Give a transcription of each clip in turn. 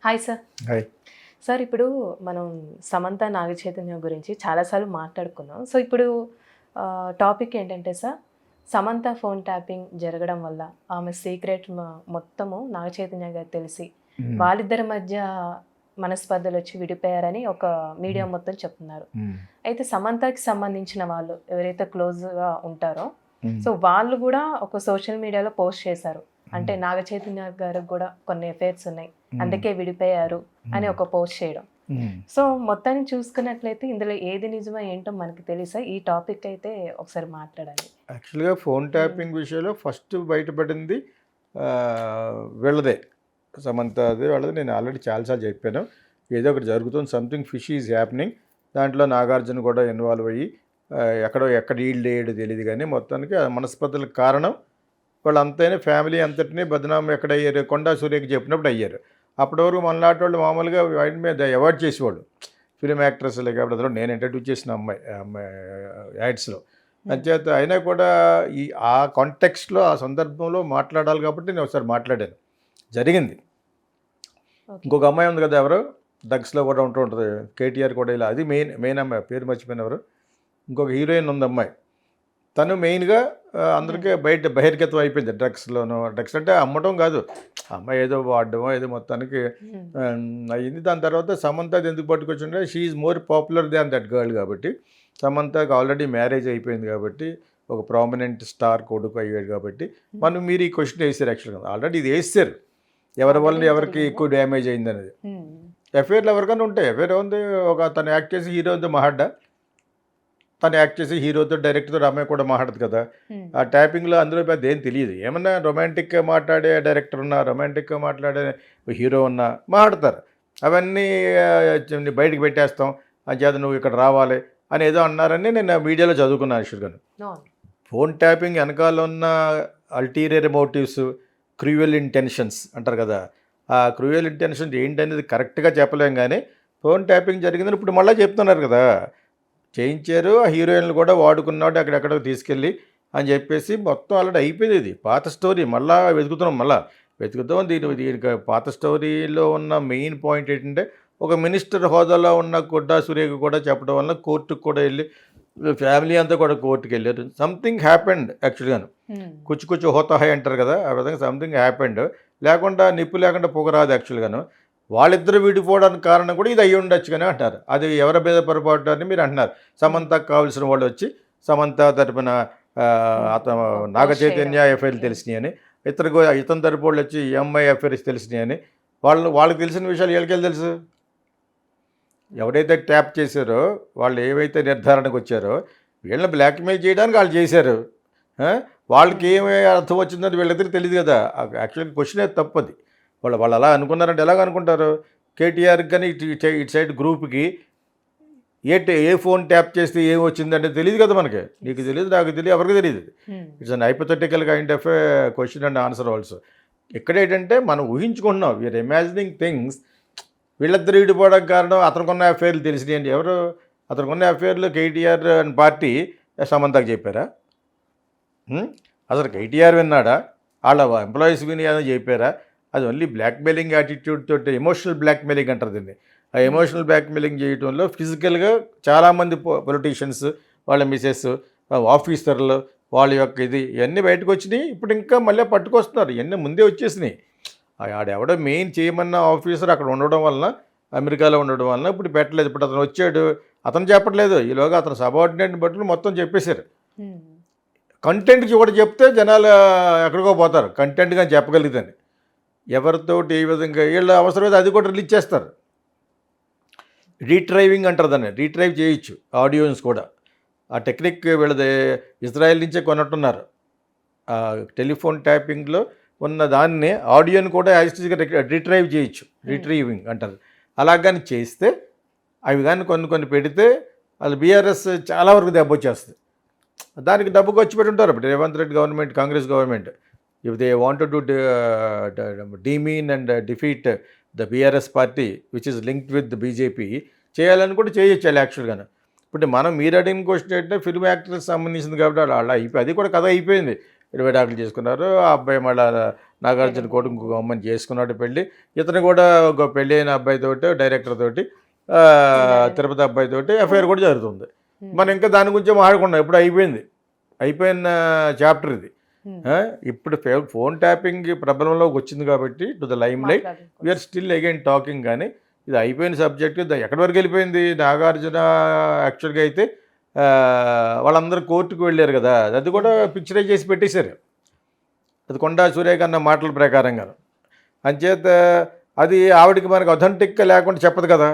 Hi sir. Hi. Sir ఇప్పుడు మనం సమంత నాగచైతన్య గురించి చాలాసార్లు మాట్లాడుకున్నాం. సో ఇప్పుడు టాపిక్ ఏంటంటే సార్, సమంత ఫోన్ ట్యాపింగ్ జరగడం వల్ల ఆమె సీక్రెట్ మొత్తము నాగచైతన్య గారికి తెలిసి వాళ్ళిద్దరి మధ్య మనస్పర్ధలు వచ్చి విడిపోయారని ఒక మీడియా మొత్తం చెప్తున్నారు. అయితే సమంతకి సంబంధించిన వాళ్ళు ఎవరైతే క్లోజ్గా ఉంటారో సో వాళ్ళు కూడా ఒక సోషల్ మీడియాలో పోస్ట్ చేశారు. అంటే నాగచైతన్య గారికి కూడా కొన్ని ఎఫైర్స్ ఉన్నాయి, అందుకే విడిపోయారు అని ఒక పోస్ట్ చేయడం. సో మొత్తాన్ని చూసుకున్నట్లయితే ఇందులో ఏది నిజమో ఏంటో మనకి తెలుసా? ఈ టాపిక్ అయితే ఒకసారి మాట్లాడాలి. యాక్చువల్గా ఫోన్ ట్యాపింగ్ విషయంలో ఫస్ట్ బయటపడింది వీళ్ళదే, సమంత అదే వాళ్ళది. నేను ఆల్రెడీ చాలాసార్లు చెప్పాను, ఏదో ఒకటి జరుగుతుంది, సంథింగ్ ఫిష్ ఈజ్ హ్యాపెనింగ్. దాంట్లో నాగార్జున కూడా ఇన్వాల్వ్ అయ్యి ఎక్కడ ఈల్డ్ అయ్యాడు తెలియదు, కానీ మొత్తానికి ఆ మనస్పర్ధలకు కారణం వాళ్ళంతైనా ఫ్యామిలీ అంతటినీ బదనాం ఎక్కడ అయ్యారు, కొండా సూర్యకి చెప్పినప్పుడు అయ్యారు. అప్పటి వరకు మనలాంటి వాళ్ళు మామూలుగా వాటి మీద అవాయిడ్ చేసేవాళ్ళు, ఫిలిం యాక్ట్రెస్లే. కాబట్టి అందులో నేను ఇంట్రడ్యూస్ చేసిన అమ్మాయి యాడ్స్లో అంచేత అయినా కూడా ఆ కాంటెక్స్ట్లో ఆ సందర్భంలో మాట్లాడాలి కాబట్టి నేను ఒకసారి మాట్లాడాను, జరిగింది. ఇంకొక అమ్మాయి ఉంది కదా, ఎవరు డ్రగ్స్లో కూడా ఉంటుంది, కేటీఆర్ కూడా ఇలా, అది మెయిన్ అమ్మాయి, పేరు మర్చిపోయిన ఎవరు, ఇంకొక హీరోయిన్ ఉంది అమ్మాయి, తను మెయిన్గా అందరికీ బహిర్గతం అయిపోయింది. డ్రగ్స్ అంటే అమ్మటం కాదు, అమ్మాయి ఏదో వాడడమో ఏదో మొత్తానికి అయ్యింది. దాని తర్వాత సమంత ఎందుకు పట్టుకొచ్చింటే she is more popular than that girl. కాబట్టి సమంతకు ఆల్రెడీ మ్యారేజ్ అయిపోయింది కాబట్టి, ఒక ప్రామినెంట్ స్టార్ కొడుకు అయ్యాడు కాబట్టి మీరు ఈ క్వశ్చన్ వేసారు. యాక్చువల్గా ఆల్రెడీ ఇది వేస్తారు, ఎవరి వల్ల ఎవరికి ఎక్కువ డ్యామేజ్ అయింది అనేది. ఎఫ్ఐఆర్లు ఎవరికైనా ఉంటాయి. ఎఫ్ఐఆర్ ఉంది, ఒక తను యాక్ట్ చేసి హీరో ఉంది మహాడ్డా, తను యాక్ట్ చేసి హీరోతో డైరెక్టర్తో అమ్మాయి కూడా మాట్లాడదు కదా. ఆ ట్యాపింగ్లో అందులో పెద్ద ఏం తెలియదు. ఏమన్నా రొమాంటిక్గా మాట్లాడే డైరెక్టర్ ఉన్నా, రొమాంటిక్గా మాట్లాడే హీరో ఉన్నా మాట్లాడతారు. అవన్నీ బయటకు పెట్టేస్తాం, అంచేత నువ్వు ఇక్కడ రావాలి అని ఏదో అన్నారని నేను మీడియాలో చదువుకున్నాను. యాక్చువల్గాను ఫోన్ ట్యాపింగ్ వెనకాల ఉన్న అల్టీరియర్ మోటివ్స్, క్రూయల్ ఇంటెన్షన్స్ అంటారు కదా, ఆ క్రూయల్ ఇంటెన్షన్స్ ఏంటనేది కరెక్ట్గా చెప్పలేం. కానీ ఫోన్ ట్యాపింగ్ జరిగిందని ఇప్పుడు మళ్ళీ చెప్తున్నారు కదా, చేయించారు, ఆ హీరోయిన్లు కూడా వాడుకున్నాడు అక్కడెక్కడికి తీసుకెళ్ళి అని చెప్పేసి మొత్తం ఆల్రెడీ అయిపోయింది. ఇది పాత స్టోరీ, మళ్ళీ వెతుకుతాం. దీనికి పాత స్టోరీలో ఉన్న మెయిన్ పాయింట్ ఏంటంటే, ఒక మినిస్టర్ హోదాలో ఉన్న కొండా సూర్యకి కూడా చెప్పడం వల్ల కోర్టుకు కూడా వెళ్ళి ఫ్యామిలీ అంతా కూడా కోర్టుకు వెళ్ళారు. సంథింగ్ హ్యాపెండ్ యాక్చువల్గాను. కుచ్చు హోతాహాయ్ అంటారు కదా, ఆ విధంగా సంథింగ్ హ్యాపెండ్. లేకుండా నిప్పు లేకుండా పొగరాదు. యాక్చువల్గాను వాళ్ళిద్దరు విడిపోవడానికి కారణం కూడా ఇది అయ్యి ఉండొచ్చు కానీ అంటారు. అది ఎవరి మీద పొరపాటు అని మీరు అంటున్నారు. సమంతకు కావాల్సిన వాళ్ళు వచ్చి సమంత తరపున నాగచైతన్య ఎఫ్ఐఆర్లు తెలిసినాయి అని, ఇతని తరపు వాళ్ళు వచ్చి ఎంఐ ఎఫ్ఐఆర్స్ తెలిసినాయి అని, వాళ్ళకి తెలిసిన విషయాలు వీళ్ళకెళ్ళి తెలుసు. ఎవరైతే ట్యాప్ చేశారో వాళ్ళు ఏవైతే నిర్ధారణకు వచ్చారో వీళ్ళని బ్లాక్మెయిల్ చేయడానికి వాళ్ళు చేశారు. వాళ్ళకి ఏమి అర్థం వచ్చిందని వీళ్ళిద్దరికి తెలియదు కదా. యాక్చువల్గా క్వశ్చన్ తప్పది. వాళ్ళు అలా అనుకున్నారంటే ఎలాగ అనుకుంటారు? కేటీఆర్కి కానీ ఇటు సైడ్ గ్రూప్కి ఏ ఫోన్ ట్యాప్ చేస్తే ఏం వచ్చిందంటే తెలియదు కదా మనకి. నీకు తెలియదు, నాకు తెలియదు, ఎవరికి తెలియదు. It's an hypothetical kind of question and answer also. ఎక్కడేంటంటే మనం ఊహించుకుంటున్నాం, వీఆర్ ఇమాజినింగ్ థింగ్స్. వీళ్ళిద్దరు విడిపోవడానికి కారణం అతనికున్న అఫైర్లు తెలిసినాయండి. ఎవరు అతనికున్న అఫైర్లు? కేటీఆర్ అని పార్టీ సమంతకు చెప్పారా? అసలు కేటీఆర్ విన్నాడా? వాళ్ళ ఎంప్లాయీస్ విని అని చెప్పారా? అది ఓన్లీ బ్లాక్మెయిలింగ్ యాటిట్యూడ్ తోటి, ఎమోషనల్ బ్లాక్మెయిలింగ్ అంటారు దీన్ని. ఆ ఎమోషనల్ బ్లాక్మెయిలింగ్ చేయడంలో ఫిజికల్గా చాలామంది పొలిటీషియన్స్, వాళ్ళ మిసెస్, ఆఫీసర్లు, వాళ్ళ యొక్క ఇవన్నీ బయటకు వచ్చినాయి. ఇప్పుడు ఇంకా మళ్ళీ పట్టుకొస్తున్నారు. ఇవన్నీ ముందే వచ్చేసినాయి. ఆడెవడో మెయిన్ చేయమన్న ఆఫీసర్ అక్కడ ఉండడం వలన, అమెరికాలో ఉండడం వలన ఇప్పుడు పెట్టలేదు. ఇప్పుడు అతను వచ్చాడు, అతను చెప్పట్లేదు, ఈలోగా అతను సబార్డినేట్ని బట్టి మొత్తం చెప్పేశారు. కంటెంట్కి కూడా చెప్తే జనాలు ఎక్కడికో పోతారు, కంటెంట్గా చెప్పగలిగితే. ఎవరితోటి ఏ విధంగా వీళ్ళు అవసరమైతే అది కూడా రిలీజ్ చేస్తారు. రీట్రైవింగ్ అంటారు దాన్ని, రీట్రైవ్ చేయొచ్చు ఆడియోన్స్ కూడా. ఆ టెక్నిక్ వీళ్ళది ఇజ్రాయెల్ నుంచే కొన్నట్టున్నారు. ఆ టెలిఫోన్ ట్యాపింగ్లో ఉన్న దాన్ని ఆడియోని కూడా యాజిటీస్గా రీట్రైవ్ చేయొచ్చు, రీట్రైవింగ్ అంటారు. అలాగని చేస్తే అవి కానీ కొన్ని పెడితే అది బీఆర్ఎస్ చాలా వరకు దెబ్బ వచ్చేస్తుంది. దానికి డబ్బు ఖర్చు పెట్టి ఉంటారు. ఇప్పుడు Revanth Reddy government, Congress government, if they wanted to demean and defeat the BRS party which is linked with the BJP, చేయాలని కూడా చేయొచ్చు యాక్చువల్గాను. ఇప్పుడు మీరు అడిగిన క్వశ్చన్ ఏంటంటే ఫిల్మ్ యాక్టర్స్ సంబంధించింది కాబట్టి అలా అయిపోయి, అది కూడా కథ అయిపోయింది. విడాకులు చేసుకున్నారు. ఆ అబ్బాయి మళ్ళీ నాగార్జున కొడుకు ఇంకొక అమ్మాయిని చేసుకున్నాడు పెళ్ళి. ఇతను కూడా ఒక పెళ్ళి అయిన అబ్బాయితోటి డైరెక్టర్ తోటి తిరుపతి అబ్బాయితోటి ఎఫ్ఐఆర్ కూడా జరుగుతుంది. మనం ఇంకా దాని గురించి మాట్లాడుకున్నాం. ఇప్పుడు అయిపోయిన చాప్టర్ ఇది. ఇప్పుడు ఫోన్ ట్యాపింగ్ ప్రబలంలోకి వచ్చింది కాబట్టి to the limelight we are still again talking. కానీ ఇది అయిపోయిన సబ్జెక్ట్ ఎక్కడి వరకు వెళ్ళిపోయింది. నాగార్జున యాక్చువల్గా అయితే వాళ్ళందరూ కోర్టుకు వెళ్ళారు కదా, అది కూడా పిక్చరైజ్ చేసి పెట్టేశారు. అది కొండా సూర్యకన్న మాటల ప్రకారంగా. అంచేత అది ఆవిడకి మనకు అథెంటిక్గా లేకుండా చెప్పదు కదా.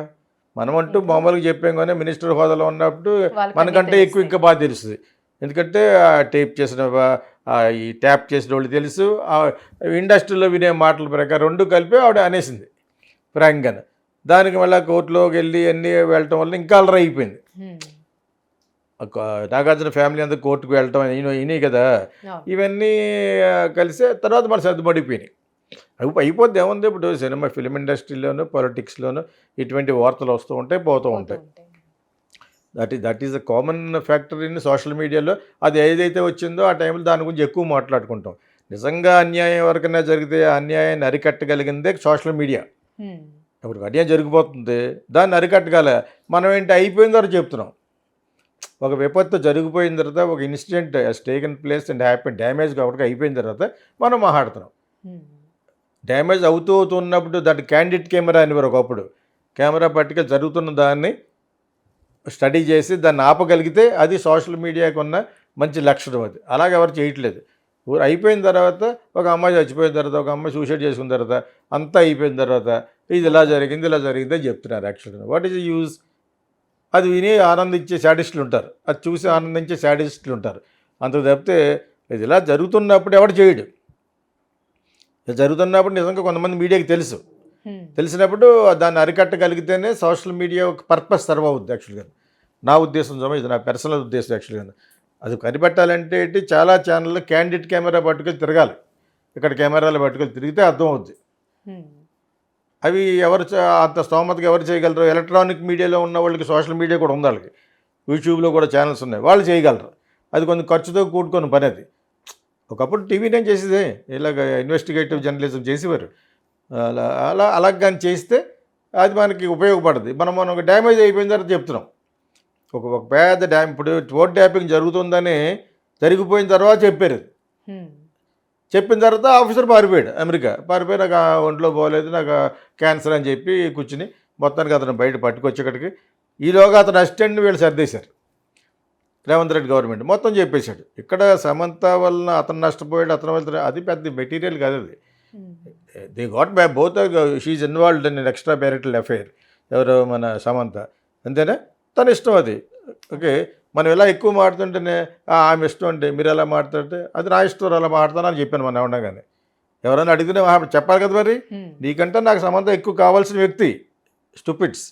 మనమంటూ మామూలుగా చెప్పాం కానీ మినిస్టర్ హోదాలో ఉన్నప్పుడు మనకంటే ఎక్కువ ఇంకా బాగా తెలుస్తుంది. ఎందుకంటే ఈ ట్యాప్ చేసిన వాళ్ళు తెలుసు, ఇండస్ట్రీలో వినే మాటల ప్రకారం రెండు కలిపి ఆవిడ అనేసింది ఫ్రాంక్గా. దానికి మళ్ళీ కోర్టులోకి వెళ్ళి అన్నీ వెళ్ళటం వల్ల ఇంకా అలర అయిపోయింది. నాగార్జున ఫ్యామిలీ అంతా కోర్టుకు వెళ్ళటం అయినాయి కదా, ఇవన్నీ కలిసే తర్వాత మన సర్దుమడిపోయినాయి. అయిపోద్ది ఏముంది. ఇప్పుడు సినిమా ఫిలిం ఇండస్ట్రీలోను పాలిటిక్స్లోను ఇటువంటి వార్తలు వస్తూ ఉంటాయి, పోతూ ఉంటాయి. That is the common factor in social మీడియాలో. అది ఏదైతే వచ్చిందో ఆ టైంలో దాని గురించి ఎక్కువ మాట్లాడుకుంటాం. నిజంగా అన్యాయం ఎవరికైనా జరిగితే ఆ అన్యాయాన్ని అరికట్టగలిగిందే సోషల్ మీడియా. ఇప్పుడు అన్యాయం జరిగిపోతుంది, దాన్ని అరికట్టగల మనం ఏంటి అయిపోయిన తర్వాత చెప్తున్నాం. ఒక విపత్తు జరిగిపోయిన తర్వాత ఒక incident taken place and happy damage కాబట్టి అయిపోయిన తర్వాత మనం మాట్లాడుతున్నాం. డ్యామేజ్ అవుతున్నప్పుడు దాన్ని క్యాండిడ్ కెమెరా అనేవారు ఒకప్పుడు. కెమెరా పట్టుక జరుగుతున్న దాన్ని స్టడీ చేసి దాన్ని ఆపగలిగితే అది సోషల్ మీడియాకు ఉన్న మంచి లక్షణం. అది అలాగే ఎవరు చేయట్లేదు. అయిపోయిన తర్వాత ఒక అమ్మాయి చచ్చిపోయిన తర్వాత, ఒక అమ్మాయి సూసైడ్ చేసుకున్న తర్వాత, అంతా అయిపోయిన తర్వాత ఇది ఇలా జరిగింది అని చెప్తున్నారు. యాక్చువల్గా వాట్ ఈజ్ యూజ్? అది విని ఆనందించే శాడిస్టులు ఉంటారు, అది చూసి ఆనందించే శాడిస్టులు ఉంటారు. అంతకు తప్పితే ఇది ఇలా జరుగుతున్నప్పుడు ఎవడు చేయడు. జరుగుతున్నప్పుడు నిజంగా కొంతమంది మీడియాకి తెలిసినప్పుడు దాన్ని అరికట్టగలిగితేనే సోషల్ మీడియా ఒక పర్పస్ సర్వ్ అవుద్ది. యాక్చువల్గా నా ఉద్దేశం, ఇది నా పర్సనల్ ఉద్దేశం. యాక్చువల్గా అది కనిపెట్టాలంటే చాలా ఛానల్లో క్యాండిడ్ కెమెరా పట్టుకొని తిరగాలి. ఇక్కడ కెమెరాలు పట్టుకొని తిరిగితే అర్థం అవుద్ది. అవి ఎవరు అంత స్తోమతగా ఎవరు చేయగలరు? ఎలక్ట్రానిక్ మీడియాలో ఉన్న వాళ్ళకి సోషల్ మీడియా కూడా ఉంది, వాళ్ళకి యూట్యూబ్లో కూడా ఛానల్స్ ఉన్నాయి, వాళ్ళు చేయగలరు. అది కొంచెం ఖర్చుతో కూడుకొని పని. అది ఒకప్పుడు టీవీనే చేసేదే, ఇలాగ ఇన్వెస్టిగేటివ్ జర్నలిజం చేసేవారు. అలా కానీ చేస్తే అది మనకి ఉపయోగపడుతుంది. మనం ఒక డ్యామేజ్ అయిపోయిన తర్వాత చెప్తున్నాం. ఒక పెద్ద ఇప్పుడు ఫోన్ ట్యాపింగ్ జరుగుతుందని జరిగిపోయిన తర్వాత చెప్పారు. చెప్పిన తర్వాత ఆఫీసర్ పారిపోయాడు, అమెరికా పారిపోయి నాకు ఒంట్లో పోలేదు, నాకు క్యాన్సర్ అని చెప్పి కూర్చుని మొత్తానికి అతను బయట పట్టుకొచ్చి ఇక్కడికి. ఈలోగా అతను అసిస్టెంట్ని వీళ్ళు సర్దేశారు. రేవంత్ రెడ్డి గవర్నమెంట్ మొత్తం చెప్పేశాడు. ఇక్కడ సమంత వలన అతను నష్టపోయాడు, అతను వల్ల అది పెద్ద మెటీరియల్ కాదు. అది they got back both she involved in extra marital affair. ఎవరు? మన సమంత. అంతేనా? తన ఇష్టం అది. ఓకే, మనం ఎలా ఎక్కువ మాడుతుంటేనే ఆమె ఇష్టం అంటే మీరు ఎలా మాట్లాడితే అది నా ఇష్టం, అలా మాట్లాడతానని చెప్పాను. మనం ఉండగానే ఎవరైనా అడిగితే చెప్పాలి కదా, మరి నీకంటే నాకు సంబంధ ఎక్కువ కావాల్సిన వ్యక్తి స్టూపిడ్స్.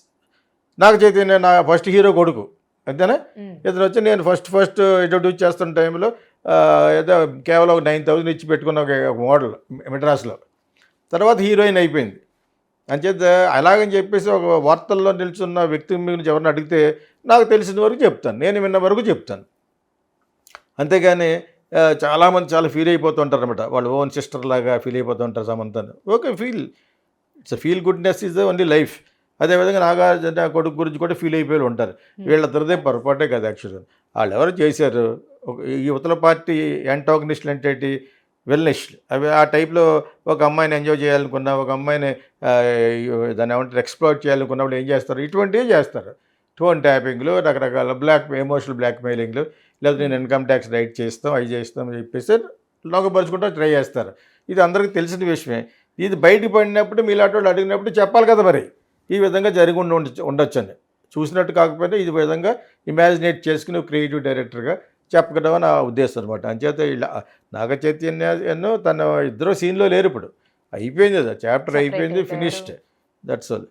నాకు చైతన్య నా ఫస్ట్ హీరో కొడుకు, అంతేనా? ఇతను వచ్చి నేను ఫస్ట్ ఇంట్రొడ్యూస్ చేస్తున్న టైంలో ఏదో కేవలం ఒక 9,000 ఇచ్చి పెట్టుకున్న ఒక మోడల్ మెడ్రాస్లో, తర్వాత హీరోయిన్ అయిపోయింది. అంచేత అలాగని చెప్పేసి ఒక వార్తల్లో నిల్చున్న వ్యక్తి గురించి ఎవరిని అడిగితే నాకు తెలిసిన వరకు చెప్తాను, నేను విన్న వరకు చెప్తాను. అంతేగాని చాలామంది చాలా ఫీల్ అయిపోతుంటారు అనమాట, వాళ్ళు ఓన్ సిస్టర్ లాగా ఫీల్ అయిపోతుంటారు సమంతను. Okay, feel goodness is only life. అదేవిధంగా నాగార్జున కొడుకు గురించి కూడా ఫీల్ అయిపోయి ఉంటారు. వీళ్ళిద్దరిదే పొరపాటే కదా. యాక్చువల్గా వాళ్ళు ఎవరు చేశారు? ఈ యువతల పార్టీ యాంటాగనిస్టులు అంటే వెల్నెస్లు అవి ఆ టైప్లో ఒక అమ్మాయిని ఎంజాయ్ చేయాలనుకున్నా, ఒక అమ్మాయిని దాన్ని ఏమంటారు ఎక్స్ప్లోర్ చేయాలనుకున్నప్పుడు ఏం చేస్తారు? ఇటువంటివి చేస్తారు. ఫోన్ ట్యాపింగ్లు, రకరకాల ఎమోషనల్ బ్లాక్మెయిలింగ్లు, లేదా నేను ఇన్కమ్ ట్యాక్స్ రైట్ చేస్తాం, అవి చేస్తాం అని చెప్పేసి లోకపరుచుకుంటూ ట్రై చేస్తారు. ఇది అందరికీ తెలిసిన విషయమే. ఇది బయటకు పడినప్పుడు మీలాంటి వాళ్ళు అడిగినప్పుడు చెప్పాలి కదా, మరి ఈ విధంగా జరిగి ఉండొచ్చని. చూసినట్టు కాకపోయినా ఇది విధంగా ఇమాజినేట్ చేసుకుని క్రియేటివ్ డైరెక్టర్గా చెప్పగలవు నా ఉద్దేశం అనమాట. అంచేత ఇలా నాగ చైతన్య తన ఇద్దరు సీన్లో లేరు. ఇప్పుడు అయిపోయింది, చాప్టర్ అయిపోయింది, ఫినిష్డ్, దట్స్ ఆల్.